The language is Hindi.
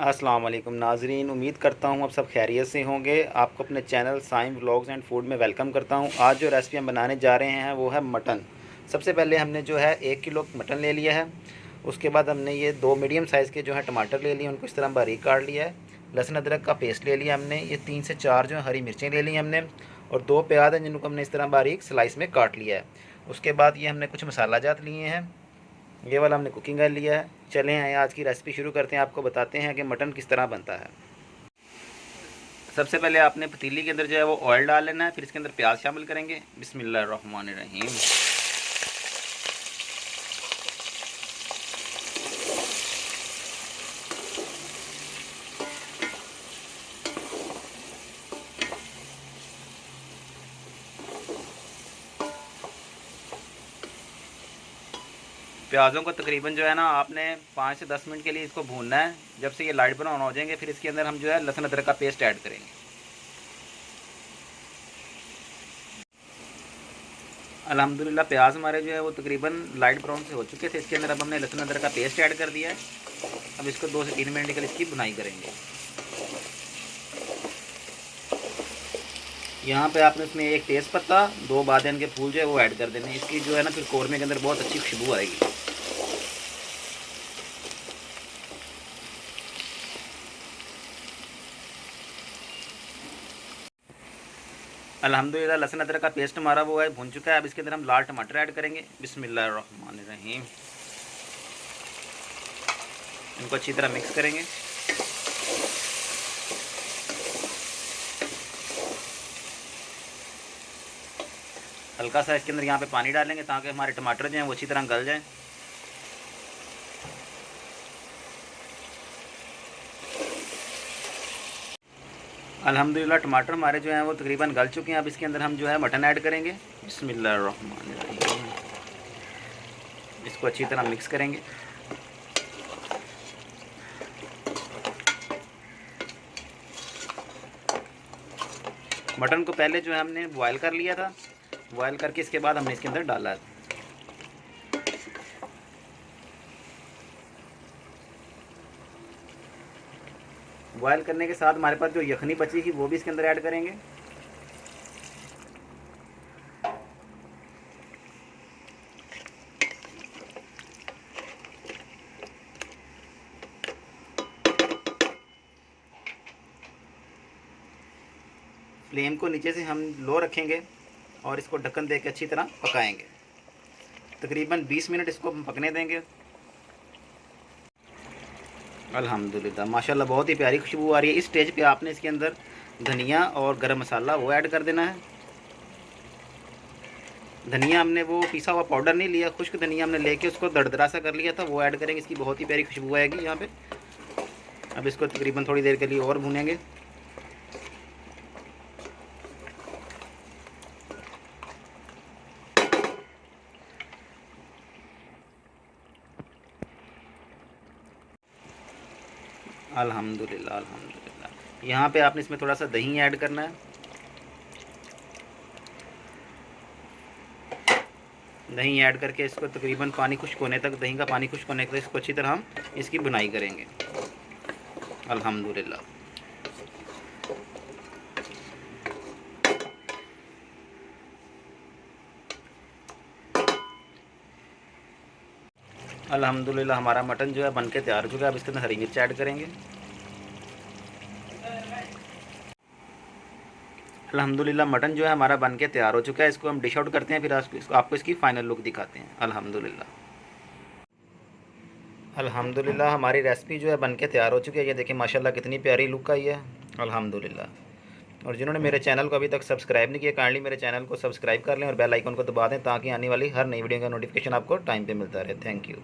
अस्सलाम वालेकुम नाजरीन, उम्मीद करता हूँ आप सब खैरियत से होंगे। आपको अपने channel Saim vlogs and food में वेलकम करता हूँ। आज जो रेसिपी हम बनाने जा रहे हैं वो है मटन। सबसे पहले हमने जो है 1 किलो मटन ले लिया है। उसके बाद हमने ये 2 मीडियम साइज़ के जो है टमाटर ले लिए, उनको इस तरह बारीक काट लिया है। लहसुन अदरक का पेस्ट ले लिया हमने। ये 3 से 4 जो है हरी मिर्चें ले ली हमने, और 2 प्याज हैं जिनको हमने इस तरह बारीक स्लाइस में काट लिया है। उसके बाद ये हमने कुछ मसाला जात लिए हैं। ये वाला हमने कुकिंग कर लिया है। चलें आए आज की रेसिपी शुरू करते हैं। आपको बताते हैं कि मटन किस तरह बनता है। सबसे पहले आपने पतीली के अंदर जो है वो ऑयल डाल लेना है, फिर इसके अंदर प्याज शामिल करेंगे। बिस्मिल्लाहिर्रहमानिर्रहीम। प्याज़ों को तकरीबन जो है ना आपने 5 से 10 मिनट के लिए इसको भूनना है। जब से ये लाइट ब्राउन हो जाएंगे फिर इसके अंदर हम जो है लहसुन अदरक का पेस्ट ऐड करेंगे। अल्हम्दुलिल्लाह प्याज हमारे जो है वो तकरीबन लाइट ब्राउन से हो चुके थे। इसके अंदर अब हमने लहसुन अदरक का पेस्ट ऐड कर दिया है। अब इसको 2 से 3 मिनट के लिए इसकी भुनाई करेंगे। यहाँ पे आपने इसमें एक तेज़ पत्ता, 2 बादियान के फूल जो है वो ऐड कर देने। इसकी जो है ना फिर कौरमे के अंदर बहुत अच्छी खुशबू आएगी। अल्हम्दुलिल्लाह लहसुन अदरक का पेस्ट हमारा वो है भुन चुका है। अब इसके अंदर हम लाल टमाटर ऐड करेंगे। बिस्मिल्लाहिर्रहमानिर्रहीम। इनको अच्छी तरह मिक्स करेंगे। हल्का सा इसके अंदर यहाँ पे पानी डालेंगे ताकि हमारे टमाटर जो हैं वो अच्छी तरह गल जाएं। अल्हम्दुलिल्लाह टमाटर हमारे जो हैं वो तकरीबन गल चुके हैं। अब इसके अंदर हम जो है मटन ऐड करेंगे। बिस्मिल्लाहिर्रहमानिर्रहीम। इसको अच्छी तरह मिक्स करेंगे। मटन को पहले जो है हमने बॉयल कर लिया था। बॉयल करके इसके बाद हमने इसके अंदर डाला है। बॉयल करने के साथ हमारे पास जो यखनी बची थी वो भी इसके अंदर ऐड करेंगे। फ्लेम को नीचे से हम लो रखेंगे और इसको ढक्कन दे के अच्छी तरह पकाएंगे। तकरीबन 20 मिनट इसको हम पकने देंगे। अल्हम्दुलिल्लाह माशाल्लाह बहुत ही प्यारी खुशबू आ रही है। इस स्टेज पे आपने इसके अंदर धनिया और गरम मसाला वो ऐड कर देना है। धनिया हमने वो पिसा हुआ पाउडर नहीं लिया, खुश्क धनिया हमने लेके उसको दरदरा सा कर लिया था, वो ऐड करेंगे। इसकी बहुत ही प्यारी खुशबू आएगी यहाँ पे। अब इसको तकरीबन थोड़ी देर के लिए और भूनेंगे। अल्हम्दुलिल्लाह अल्हम्दुलिल्लाह। यहाँ पे आपने इसमें थोड़ा सा दही ऐड करना है। दही ऐड करके इसको तकरीबन पानी खुश्क होने तक, दही का पानी खुश्क होने तक इसको अच्छी तरह हम इसकी बुनाई करेंगे। अल्हम्दुलिल्लाह। अल्हम्दुलिल्लाह हमारा मटन जो है बनके तैयार हो चुका है। अब इसके अंदर हरी मिर्च ऐड करेंगे। अल्हम्दुलिल्लाह मटन जो है हमारा बनके तैयार हो चुका है। इसको हम डिश आउट करते हैं, फिर आपको इसकी फ़ाइनल लुक दिखाते हैं। अल्हम्दुलिल्लाह हमारी रेसिपी जो है बनके तैयार हो चुकी है। ये देखिए माशाल्लाह कितनी प्यारी लुक आई है। अल्हम्दुलिल्लाह। और जिन्होंने मेरे चैनल को अभी तक सब्सक्राइब नहीं किया, काइंडली मेरे चैनल को सब्सक्राइब कर लें और बेल आइकन को दबा दें ताकि आने वाली हर नई वीडियो का नोटिफिकेशन आपको टाइम पे मिलता रहे। Thank you.